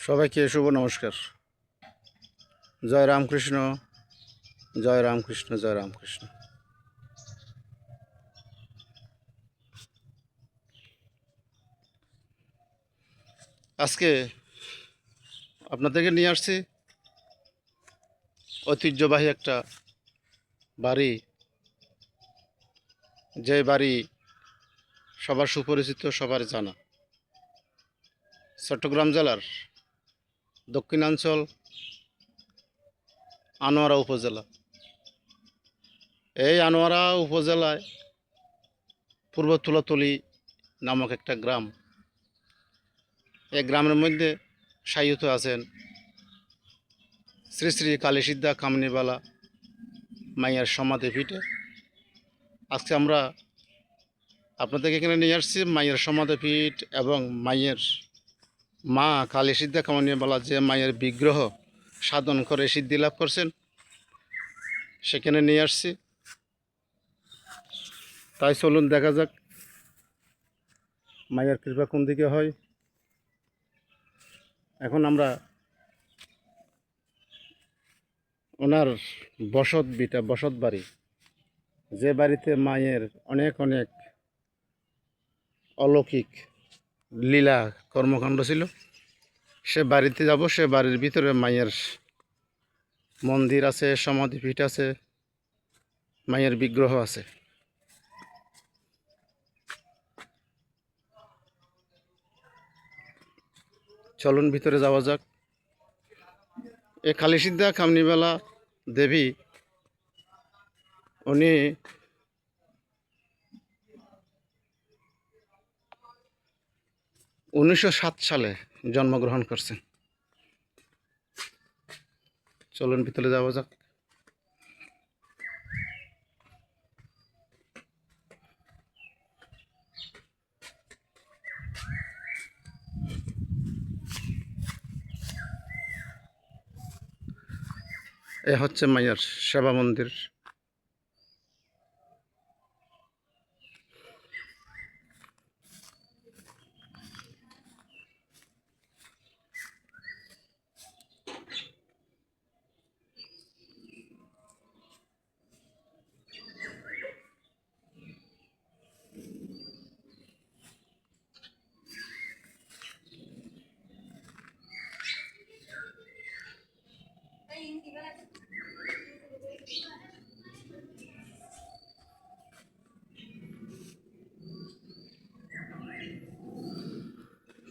সবাইকে শুভ নমস্কার। জয় রামকৃষ্ণ, জয় রামকৃষ্ণ, জয় রামকৃষ্ণ। আজকে আপনাদেরকে নিয়ে আসছি ঐতিহ্যবাহী একটা বাড়ি, যে বাড়ি সবার সুপরিচিত, সবার জানা। চট্টগ্রাম জেলার দক্ষিণাঞ্চল আনোয়ারা উপজেলা। এই আনোয়ারা উপজেলায় পূর্ব তুলাতলি নামক একটা গ্রাম। এই গ্রামের মধ্যে শায়িত আছেন শ্রী শ্রী কালীসিদ্ধা কামনিবালা মাইয়ার সমাধিপীঠে। আজকে আমরা আপনাদেরকে এখানে নিয়ে আসছি মাইয়ের সমাধিপীঠ এবং মাইয়ের মা কালীসিদ্ধা কামনিবালা যে মায়ের বিগ্রহ সাধন করে সিদ্ধি লাভ করছেন, সেখানে নিয়ে আসছি। তাই চলুন দেখা যাক মায়ের কৃপা কোন দিকে হয়। এখন আমরা ওনার বসত বাড়ি, যে বাড়িতে মায়ের অনেক অনেক অলৌকিক লীলা কর্মকাণ্ড ছিল, সে বাড়িতে যাব। সে বাড়ির ভিতরে মায়ের মন্দির আছে, সমাধিপীঠ আছে, মায়ের বিগ্রহ আছে। চলুন ভিতরে যাওয়া যাক। এ কালীসিদ্ধা কামনিবালা দেবী, উনি 1907 সালে জন্মগ্রহণ করছেন। চলুন ভিতরে যাওয়া যাক। এ হচ্ছে মায়ের সেবা মন্দির।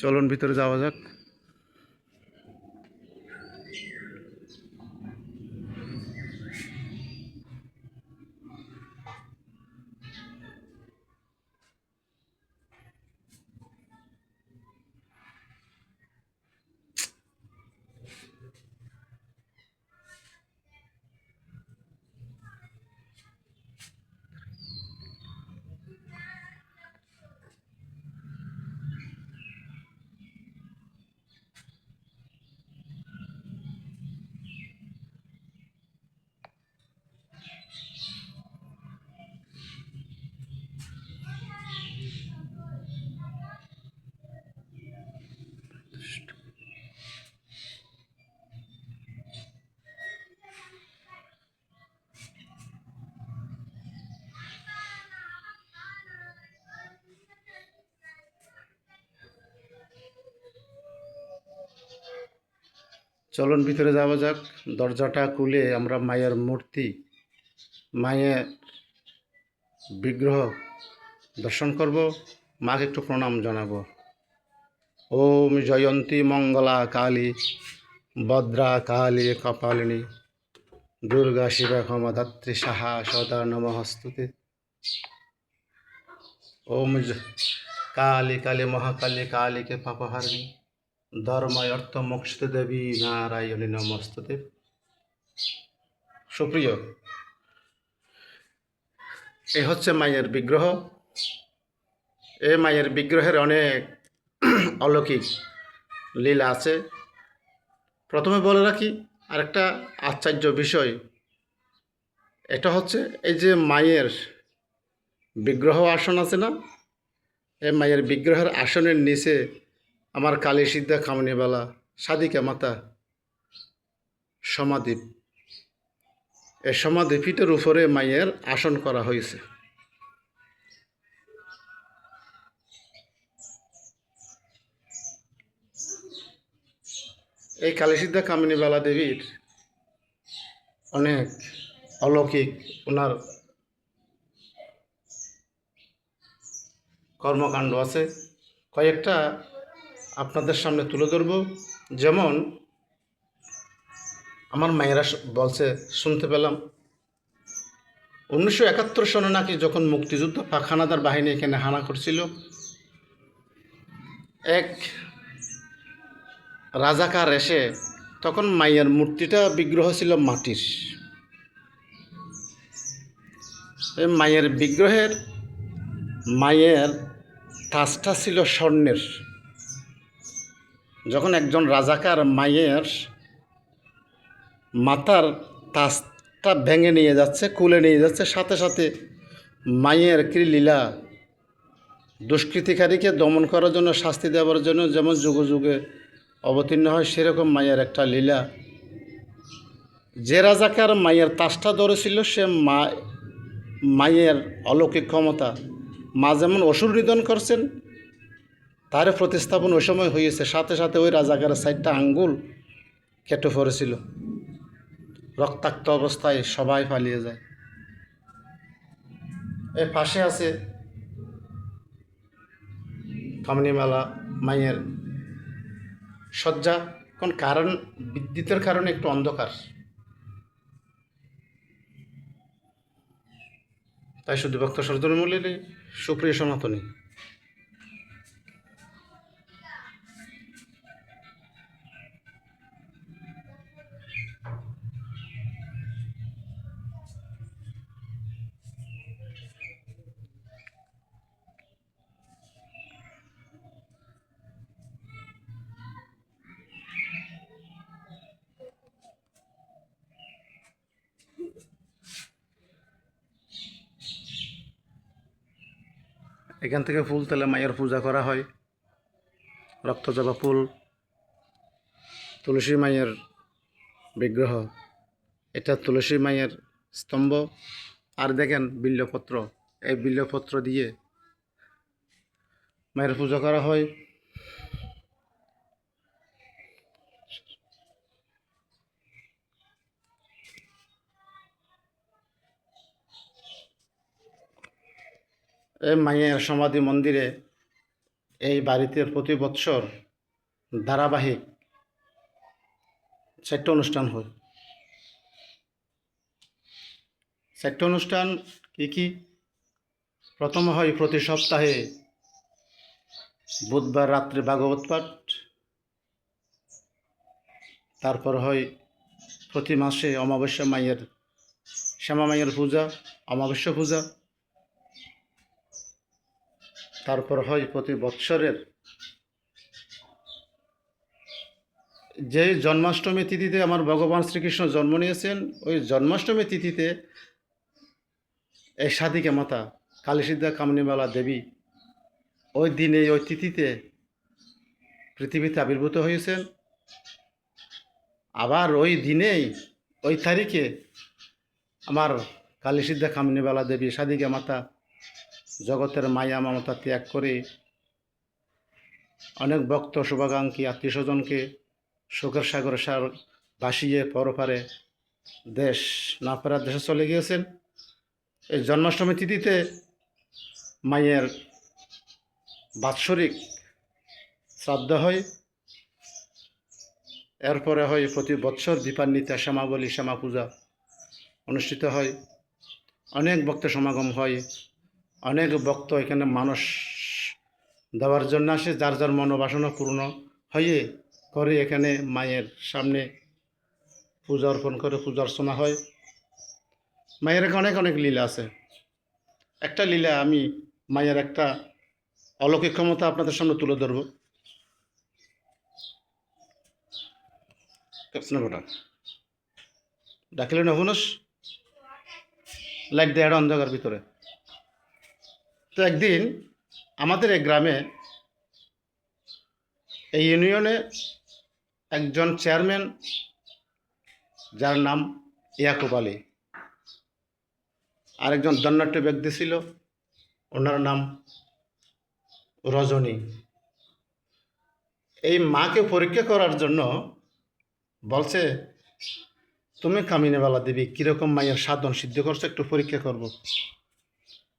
চলুন ভিতরে যাওয়া যাক। চলুন ভিতরে যাওয়া যাক। দরজাটা খুলে আমরা মায়ের মূর্তি, মায়ের বিগ্রহ দর্শন করব। মাকে একটু প্রণাম জানাবো। ওম জয়ন্তী মঙ্গলা কালী ভদ্রা কালী কপালিনী দুর্গা শিবা ক্ষমধাত্রী সাহা সদা নমস্তুতে। ওম কালী কালী মহাকালী কালীকে পাপহারিণী ধর্ময় অর্থ মোক্ষতে দেবী নারায়ণী নমস্তুতে। সুপ্রিয়, এ হচ্ছে মায়ের বিগ্রহ। এই মায়ের বিগ্রহের অনেক অলৌকিক লীলা আছে। প্রথমে বলে রাখি আরেকটা আশ্চর্য বিষয়, এটা হচ্ছে এই যে মায়ের বিগ্রহ আসন আছে না, এই মায়ের বিগ্রহের আসনের নিচে আমার কালীসিদ্ধা কামনিবালা সাদিকা মাতা সমাধি, এই সমাধিপীঠের উপরে মায়ের আসন করা হয়েছে। এই কালীসিদ্ধা কামিনী বালা দেবীর অনেক অলৌকিক ওনার কর্মকাণ্ড আছে, কয়েকটা আপনাদের সামনে তুলে ধরব। যেমন আমার মায়েরা বলছে, শুনতে পেলাম 1971 সনে নাকি যখন মুক্তিযুদ্ধ পাক হানাদার বাহিনী এখানে হানা করছিল, এক রাজাকার এসে, তখন মায়ের মূর্তিটা বিগ্রহ ছিল মাটির, এই মায়ের বিগ্রহের মায়ের তাজটা ছিল স্বর্ণের। যখন একজন রাজাকার মায়ের মাথার তাজটা ভেঙে নিয়ে যাচ্ছে, কুলে নিয়ে যাচ্ছে, সাথে সাথে মায়ের কি লীলা, দুষ্কৃতিকারীকে দমন করার জন্য, শাস্তি দেওয়ার জন্য যেমন যুগে যুগে অবতীর্ণ হয়, সেরকম মায়ের একটা লীলা। যে রাজাকার মায়ের তাজটা ধরেছিল, সে মায়ের অলৌকিক ক্ষমতা, মা যেমন অসুর নিধন করছেন, তার প্রতিস্থাপন ওই সময় হয়েছে। সাথে সাথে ওই রাজাকারের 4টা আঙ্গুল কেটে পড়েছিল, রক্তাক্ত অবস্থায় সবাই পালিয়ে যায়। এর পাশে আছে কামিনীমালা মায়ের শয্যা, কোন কারণ, বিদ্যুতের কারণে একটু অন্ধকার, তাই শুধু ভক্ত সরজনী মূল্যে সুপ্রিয় সনাতনী। এখান থেকে ফুল তেলে মায়ের পূজা করা হয়, রক্তজবা ফুল, তুলসী মায়ের বিগ্রহ, এটা তুলসী মায়ের স্তম্ভ। আর দেখেন বিল্বপত্র, এই বিল্বপত্র দিয়ে মায়ের পূজা করা হয়। এই মায়ের সমাধি মন্দিরে, এই বাড়িতে প্রতি বৎসর ধারাবাহিক 4টা অনুষ্ঠান হয়। 4টা অনুষ্ঠান কি কি? প্রথম হয় প্রতি সপ্তাহে বুধবার রাত্রে ভাগবত পাঠ, তারপর হয় প্রতি মাসে অমাবস্যা মায়ের, শ্যামা মায়ের পূজা, অমাবস্যা পূজা, তারপর হয় প্রতি বৎসরের যে জন্মাষ্টমী তিথিতে আমার ভগবান শ্রীকৃষ্ণ জন্ম নিয়েছেন, ওই জন্মাষ্টমী তিথিতে এই সাদিকা মাতা কালীসিদ্ধা কামিনীমালা দেবী ওই দিনে, ওই তিথিতে পৃথিবীতে আবির্ভূত হয়েছেন। আবার ওই দিনেই, ওই তারিখে আমার কালীসিদ্ধা কামিনীমালা দেবী সাদিকা মাতা জগতের মায়া মমতা ত্যাগ করে অনেক ভক্ত শুভাকাঙ্ক্ষী আত্মীয় স্বজনকে সুখের সাগরে ভাসিয়ে পরপারে দেশ না ফেরার দেশে চলে গিয়েছেন। এই জন্মাষ্টমী তিথিতে মায়ের বাৎসরিক শ্রাদ্ধ হয়, এরপরে হয় প্রতি বৎসর দীপান্বিতা শ্যামাবলী শ্যামা পূজা অনুষ্ঠিত হয়। অনেক ভক্ত সমাগম হয়, অনেক ভক্ত এখানে মানস দেওয়ার জন্য আসে, যার যার মনোবাসনা পূর্ণ হয়ে করে এখানে মায়ের সামনে পূজা অর্পণ করে, পূজা অর্চনা হয়। মায়ের এখানে অনেক অনেক লীলা আছে। একটা লীলা আমি মায়ের একটা অলৌকিক ক্ষমতা আপনাদের সামনে তুলে ধরব। ডাকিলেন অবনস লাইট দেয় অন্ধকার ভিতরে। তো একদিন আমাদের এই গ্রামে, এই ইউনিয়নে একজন চেয়ারম্যান যার নাম ইয়াকুব আলী, আরেকজন ধনাঢ্য ব্যক্তি ছিল, ওনার নাম রজনী। এই মাকে পরীক্ষা করার জন্য বলছে, তুমি কামিনেওয়ালা দেবী কীরকম মায়ের সাধন সিদ্ধ করছো একটু পরীক্ষা করব।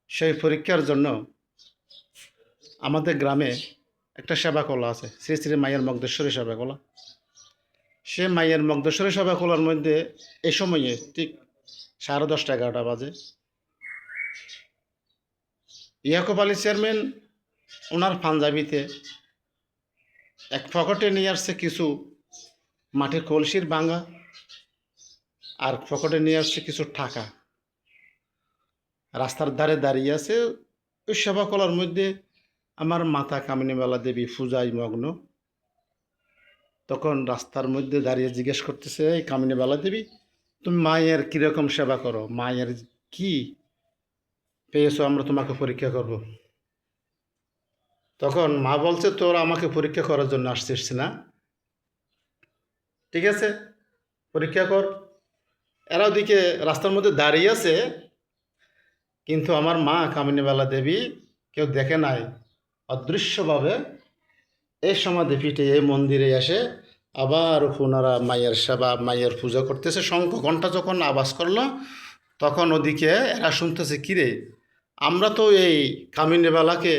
সেই পরীক্ষার জন্য আমাদের গ্রামে একটা সেবাকলা আছে, শ্রী শ্রী মায়ের মগদেশ্বরী সেবাকলা। সে মায়ের মগদেশ্বরী সেবাকলার মধ্যে এই সময়ে ঠিক 10:30 11টা বাজে ইয়াকুব আলী চেয়ারম্যান ওনার পাঞ্জাবিতে এক পকেটে নিয়ে আসছে কিছু মাটির কলসির ভাঙা, আর পকেটে নিয়ে আসছে কিছু টাকা। রাস্তার ধারে দাঁড়িয়ে আছে। ওই সেবাকলার মধ্যে আমার মাতা কামিনীবালা দেবী পূজায় মগ্ন। তখন রাস্তার মধ্যে দাঁড়িয়ে জিজ্ঞেস করতেছে, এই কামিনীবালা দেবী, তুমি মায়ের কীরকম সেবা করো, মায়ের কি পেয়েছো, আমরা তোমাকে পরীক্ষা করব। তখন মা বলছে, তোরা আমাকে পরীক্ষা করার জন্য আসছিস না, ঠিক আছে পরীক্ষা কর। এরা ওদিকে রাস্তার মধ্যে দাঁড়িয়ে আছে, কিন্তু আমার মা কামিনীবালা দেবী কেউ দেখে নাই, অদৃশ্যভাবে এই সমাধিপীঠে এই মন্দিরে এসে আবার পুনরা মায়ের সেবা মায়ের পূজা করতেছে। শঙ্খ ঘণ্টা যখন আওয়াজ করলো, তখন ওদিকে এরা শুনতেছে, কিরে আমরা তো এই কামিনীবালাকে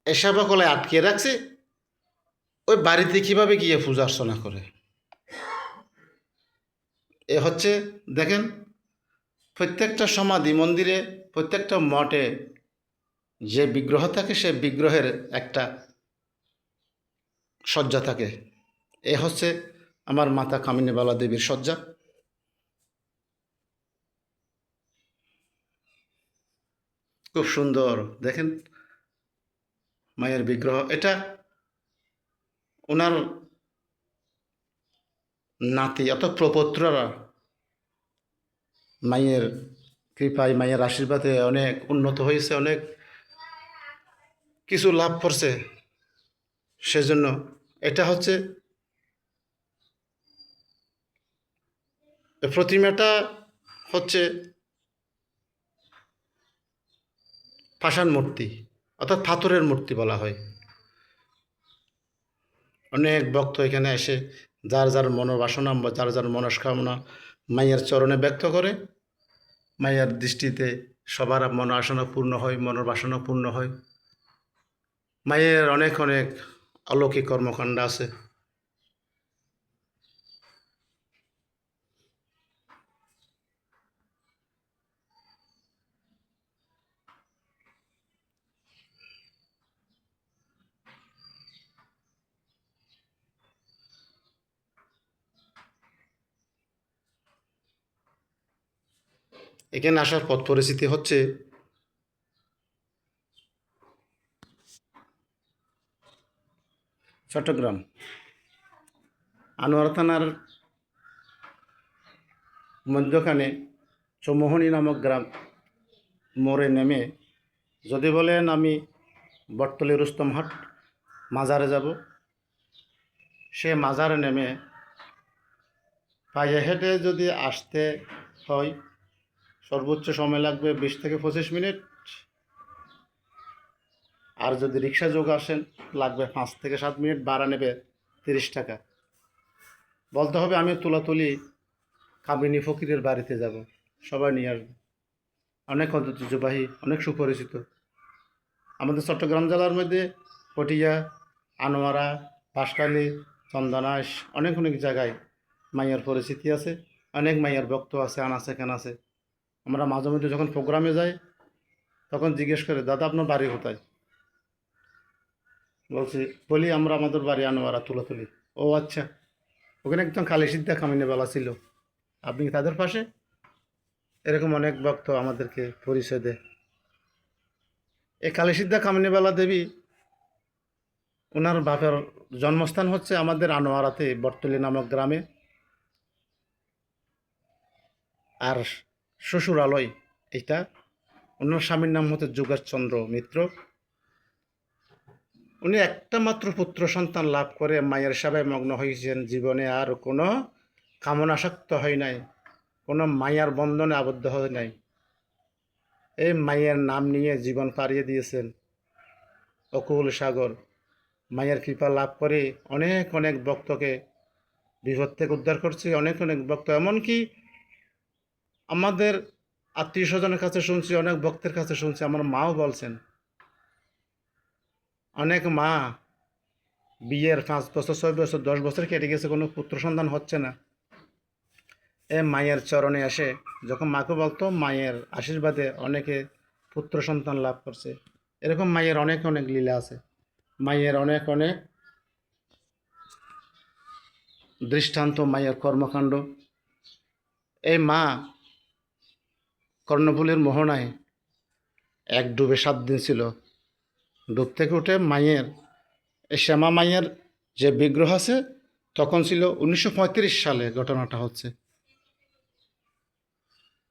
এ সেবা কলায় আটকে রাখছি, ওই বাড়িতে কিভাবে গিয়ে পূজা অর্চনা করে। এ হচ্ছে দেখেন, প্রত্যেকটা সমাধি মন্দিরে, প্রত্যেকটা মঠে যে বিগ্রহ থাকে, সে বিগ্রহের একটা সজ্জা থাকে। এ হচ্ছে আমার মাতা কামিনীবালা দেবীর সজ্জা। খুব সুন্দর দেখেন মায়ের বিগ্রহ। এটা ওনার নাতি অত প্রপৌত্ররা মায়ের কৃপায় মায়ের আশীর্বাদে অনেক উন্নত হয়েছে, অনেক কিছু লাভ করছে। সেজন্য এটা হচ্ছে প্রতিমাটা হচ্ছে পাষাণ মূর্তি, অর্থাৎ পাথরের মূর্তি বলা হয়। অনেক ভক্ত এখানে এসে যার যার মনোবাসনা বা যার যার মনস্কামনা মায়ের চরণে ব্যক্ত করে। মায়ের দৃষ্টিতে সবার মনোবাসনা পূর্ণ হয়, মনোবাসনা পূর্ণ হয়। মায়ের অনেক অনেক অলৌকিক কর্মকাণ্ড আছে। এখানে আসার পথ পরিস্থিতি হচ্ছে চট্টগ্রাম আনোয়ারা থানার মধ্যখানে চৌমোহনী নামক গ্রাম মোড়ে নেমে যদি বলেন আমি বটতলী রুস্তমহাট মাজারে যাব, সে মাজারে নেমে পায়ে হেঁটে যদি আসতে হয় সর্বোচ্চ সময় লাগবে 20 থেকে 25 মিনিট। আর যদি রিক্সা যোগ আসেন লাগবে 5 থেকে 7 মিনিট, ভাড়া নেবে 30 টাকা। বলতে হবে আমি তুলাতুলি কামিনী ফকিরের বাড়িতে যাব, সবাই নিয়ে আসবে। অনেক ঐতিহ্যবাহী, অনেক সুপরিচিত। আমাদের চট্টগ্রাম জেলার মধ্যে পটিয়া, আনোয়ারা, বাঁশখালী, চন্দনাইশ অনেক অনেক জায়গায় মাইয়ার পরিচিতি আছে, অনেক মাইয়ার ভক্ত আছে, আনাচে কানাচে। আমরা মাঝে মধ্যে যখন প্রোগ্রামে যাই তখন জিজ্ঞেস করে, দাদা আপনার বাড়ি কোথায়? বলি আমরা আমাদের বাড়ি আনোয়ারা তুলাতুলি। ও আচ্ছা, ওখানে একদম কালীসিদ্ধা কামিনীবালা ছিল, আপনি কি তাদের পাশে? এরকম অনেক ভক্ত আমাদেরকে পরিচয় দেয়। এই কালীসিদ্ধা কামিনীবালা দেবী, ওনার বাপের জন্মস্থান হচ্ছে আমাদের আনোয়ারাতে বটতলী নামক গ্রামে, আর শ্বশুরালয় এটা। ওনার স্বামীর নাম হচ্ছে যোগেশচন্দ্র মিত্র। উনি একটা মাত্র পুত্র সন্তান লাভ করে মায়ের সেবায় মগ্ন হয়েছেন। জীবনে আর কোনো কামনাসক্ত হয় নাই, কোনো মায়ার বন্ধনে আবদ্ধ হয় নাই। এই মায়ের নাম নিয়ে জীবন পাড়িয়ে দিয়েছেন অকুল সাগর। মায়ের কৃপা লাভ করে অনেক অনেক ভক্তকে বিপদ থেকে উদ্ধার করছে। অনেক অনেক ভক্ত, এমনকি আমাদের আত্মীয় স্বজনের কাছে শুনছি, অনেক ভক্তের কাছে শুনছি, আমার মাও বলছেন অনেক মা বিয়ের 5 বছর 6 বছর 10 বছর কেটে গেছে, কোনো পুত্র সন্তান হচ্ছে না। এ মায়ের চরণে আসে যখন মাকে বলতো, মায়ের আশীর্বাদে অনেকে পুত্র সন্তান লাভ করছে। এরকম মায়ের অনেক অনেক লীলা আছে, মায়ের অনেক অনেক দৃষ্টান্ত, মায়ের কর্মকাণ্ড। এই মা কর্ণফুলীর মোহনায় এক ডুবে 7 দিন ছিল। ডুব থেকে উঠে মায়ের, এই শ্যামা মায়ের যে বিগ্রহ আছে, তখন ছিল 1935 সালে ঘটনাটা হচ্ছে।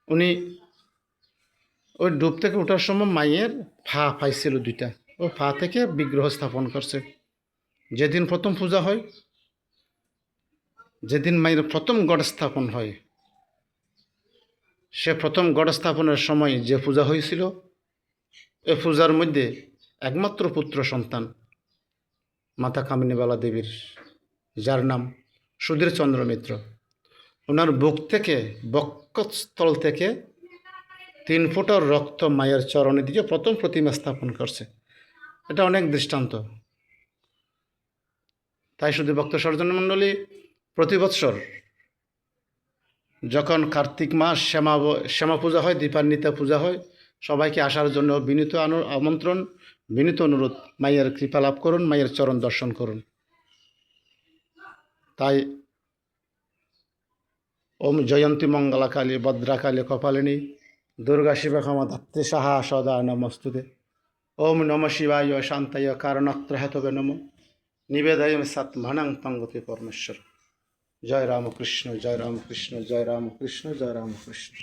উনি ওই ডুব থেকে ওঠার সময় মায়ের ফা পাইছিল 2টা, ও ফা থেকে বিগ্রহ স্থাপন করছে। যেদিন প্রথম পূজা হয়, যেদিন মায়ের প্রথম গড় স্থাপন হয়, সে প্রথম গড় স্থাপনের সময় যে পূজা হয়েছিল, এ পূজার মধ্যে একমাত্র পুত্র সন্তান মাতা কামিনীবালা দেবীর, যার নাম সুধীর চন্দ্র মিত্র, ওনার বুক থেকে, বক্ষস্থল থেকে 3 ফোঁটার রক্ত মায়ের চরণে দিয়ে প্রথম প্রতিমা স্থাপন করছে। এটা অনেক দৃষ্টান্ত। তাই শুধু ভক্ত সর্জন মণ্ডলী, প্রতি বৎসর যখন কার্তিক মাস শ্যামা পূজা হয়, দীপান্বিতা পূজা হয়, সবাইকে আসার জন্য বিনীত আমন্ত্রণ, বিনীত অনুরোধ, মায়ের কৃপা লাভ করুন, মায়ের চরণ দর্শন করুন। তাই ওম জয়ন্তী মঙ্গলা কালী ভদ্রাকালী কপালিনী দুর্গা শিবা ক্ষমা ধাত্রী সাহা সদা নমস্তুতে। ওম নম শিবায় শান্তায় কারণত্র হেতবে নম নিবেদয়ম সৎমনং পঙ্গতি পরমেশ্বর। জয় রামকৃষ্ণ, জয় রামকৃষ্ণ, জয় রামকৃষ্ণ, জয় রামকৃষ্ণ।